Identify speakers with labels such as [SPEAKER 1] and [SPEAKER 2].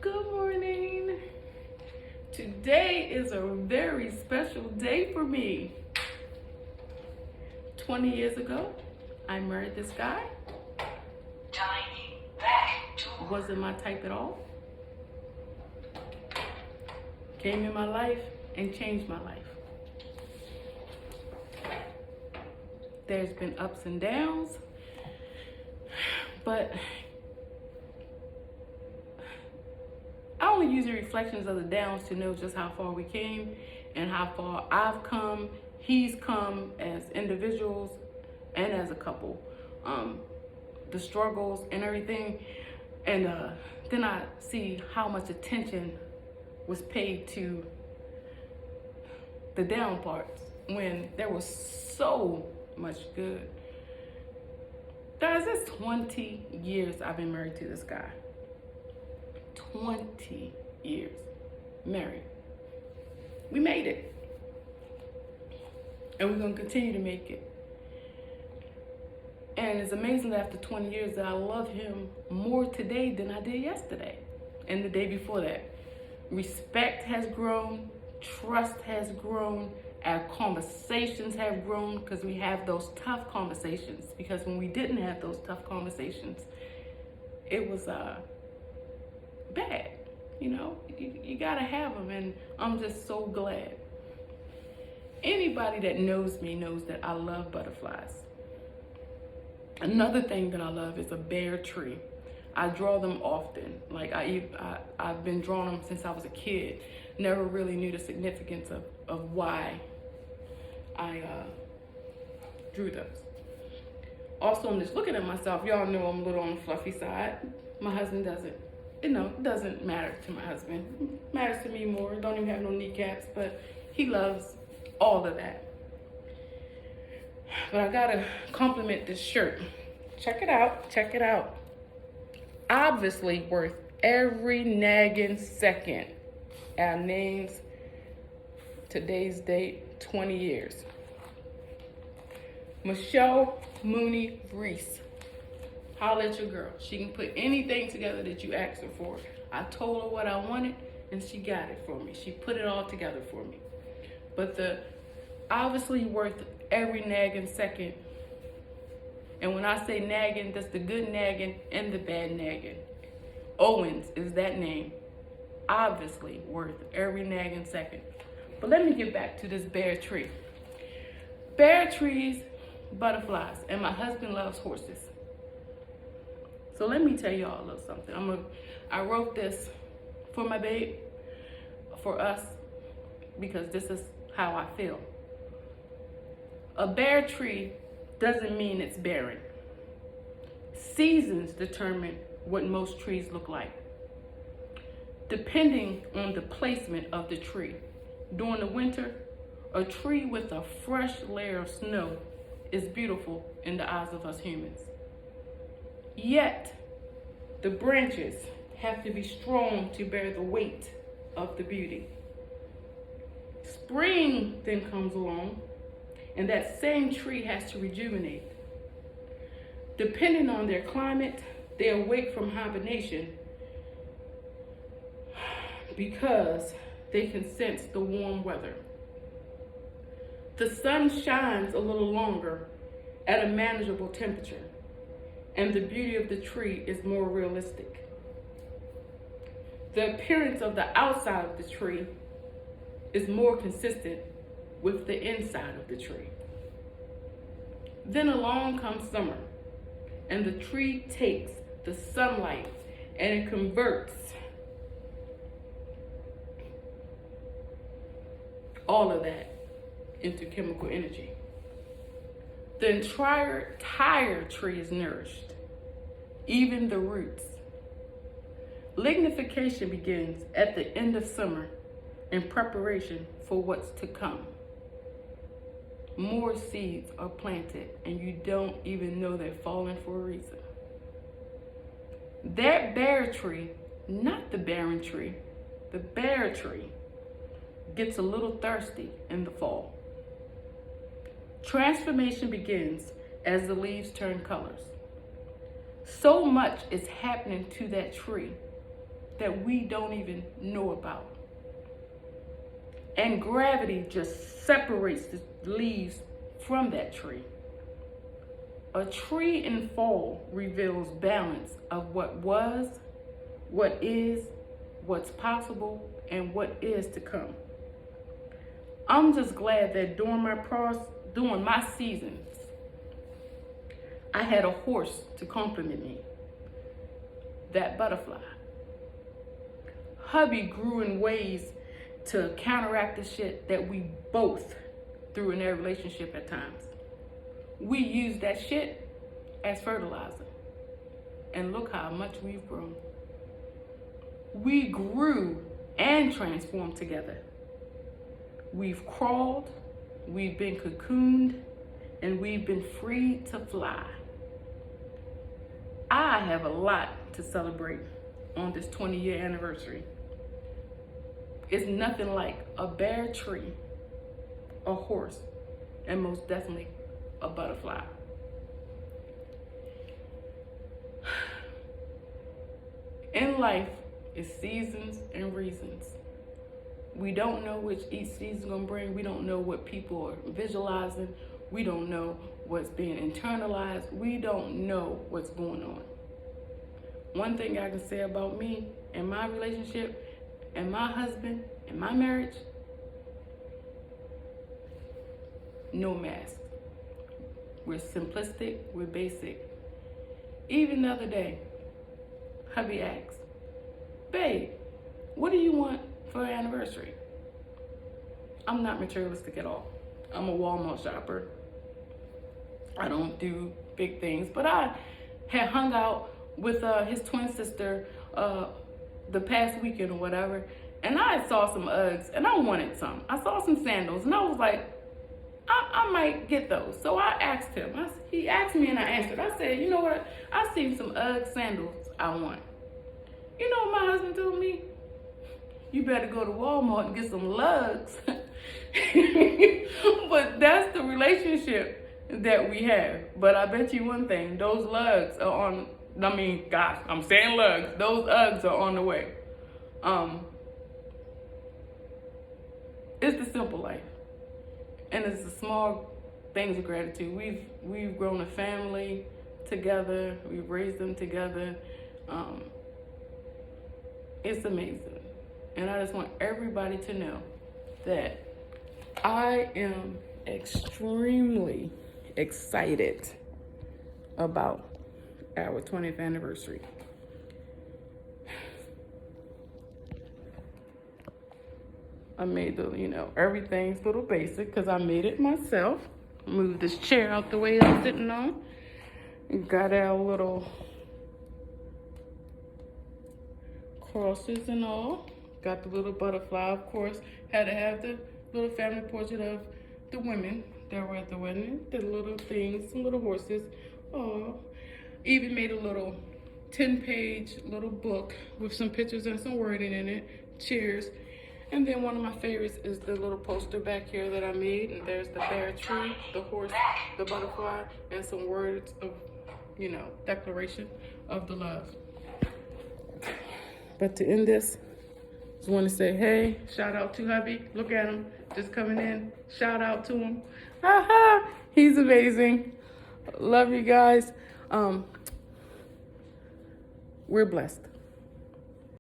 [SPEAKER 1] Good morning. Today is a very special day for me. 20 years ago, I married this guy. Wasn't my type at all. Came in my life and changed my life. There's been ups and downs, but I only use the reflections of the downs to know just how far we came and how far I've come, he's come as individuals and as a couple. The struggles and everything. And then I see how much attention was paid to the down parts when there was so much good. Guys, it's 20 years I've been married to this guy. 20 years married. We made it. And we're going to continue to make it. And it's amazing that after 20 years that I love him more today than I did yesterday and the day before that. Respect has grown, trust has grown, our conversations have grown because we have those tough conversations. Because when we didn't have those tough conversations, it was bad. You know, you gotta have them, and I'm just so glad. Anybody that knows me knows that I love butterflies. Another thing that I love is a bear tree. I draw them often. Like I've been drawing them since I was a kid. Never really knew the significance of why I drew those. Also, I'm just looking at myself. Y'all know I'm a little on the fluffy side. My husband doesn't. It doesn't matter to my husband. It matters to me more. Don't even have no kneecaps, but he loves all of that. But I gotta compliment this shirt. Check it out, check it out. Obviously worth every nagging second. Our names, today's date, 20 years. Michelle Mooney Reese. Holla at your girl. She can put anything together that you asked her for. I told her what I wanted and she got it for me. She put it all together for me. But the obviously worth every nagging second. And when I say nagging, that's the good nagging and the bad nagging. Owens is that name. Obviously worth every nagging second. But let me get back to this bear tree. Bear trees, butterflies, and my husband loves horses. So let me tell y'all a little something. I wrote this for my babe, for us, because this is how I feel. A bare tree doesn't mean it's barren. Seasons determine what most trees look like, depending on the placement of the tree. During the winter, a tree with a fresh layer of snow is beautiful in the eyes of us humans. Yet, the branches have to be strong to bear the weight of the beauty. Spring then comes along, and that same tree has to rejuvenate. Depending on their climate, they awake from hibernation because they can sense the warm weather. The sun shines a little longer at a manageable temperature, and the beauty of the tree is more realistic. The appearance of the outside of the tree is more consistent with the inside of the tree. Then along comes summer, and the tree takes the sunlight and it converts all of that into chemical energy. The entire tree is nourished, even the roots. Lignification begins at the end of summer in preparation for what's to come. More seeds are planted and you don't even know they're falling for a reason. That bare tree, not the barren tree, the bare tree gets a little thirsty in the fall. Transformation begins as the leaves turn colors. So much is happening to that tree that we don't even know about. And gravity just separates the leaves from that tree. A tree in fall reveals balance of what was, what is, what's possible, and what is to come. I'm just glad that during my seasons, I had a horse to complement me, that butterfly. Hubby grew in ways to counteract the shit that we both threw in their relationship at times. We used that shit as fertilizer. And look how much we've grown. We grew and transformed together. We've crawled, we've been cocooned, and we've been free to fly. I have a lot to celebrate on this 20-year anniversary. It's nothing like a bare tree, a horse, and most definitely a butterfly. In life, it's seasons and reasons. We don't know which each season's gonna bring. We don't know what people are visualizing. We don't know what's being internalized. We don't know what's going on. One thing I can say about me and my relationship and my husband and my marriage, no mask. We're simplistic, we're basic. Even the other day, hubby asked, babe, what do you want for our anniversary? I'm not materialistic at all. I'm a Walmart shopper. I don't do big things, but I had hung out with his twin sister the past weekend or whatever, and I saw some Uggs and I wanted some. I saw some sandals and I was like, I might get those. So I asked him. He asked me and I answered. I said, you know what? I seen some Ugg sandals I want. You know what my husband told me? You better go to Walmart and get some lugs. But that's the relationship that we have. But I bet you one thing, those lugs are on, I'm saying lugs. Those Uggs are on the way. It's the simple life. And it's the small things of gratitude. We've grown a family together. We've raised them together. It's amazing. And I just want everybody to know that I am extremely excited about our 20th anniversary. I made everything's a little basic because I made it myself. Moved this chair out the way I'm sitting on. Got our little crosses and all. Got the little butterfly, of course. Had to have the little family portrait of the women that were at the wedding. The little things, some little horses. Oh, even made a little 10-page little book with some pictures and some wording in it. Cheers. And then one of my favorites is the little poster back here that I made. And there's the bear tree, the horse, the butterfly, and some words of, declaration of the love. But to end this, just want to say, hey, shout out to hubby. Look at him, just coming in. Shout out to him. He's amazing. Love you guys. We're blessed.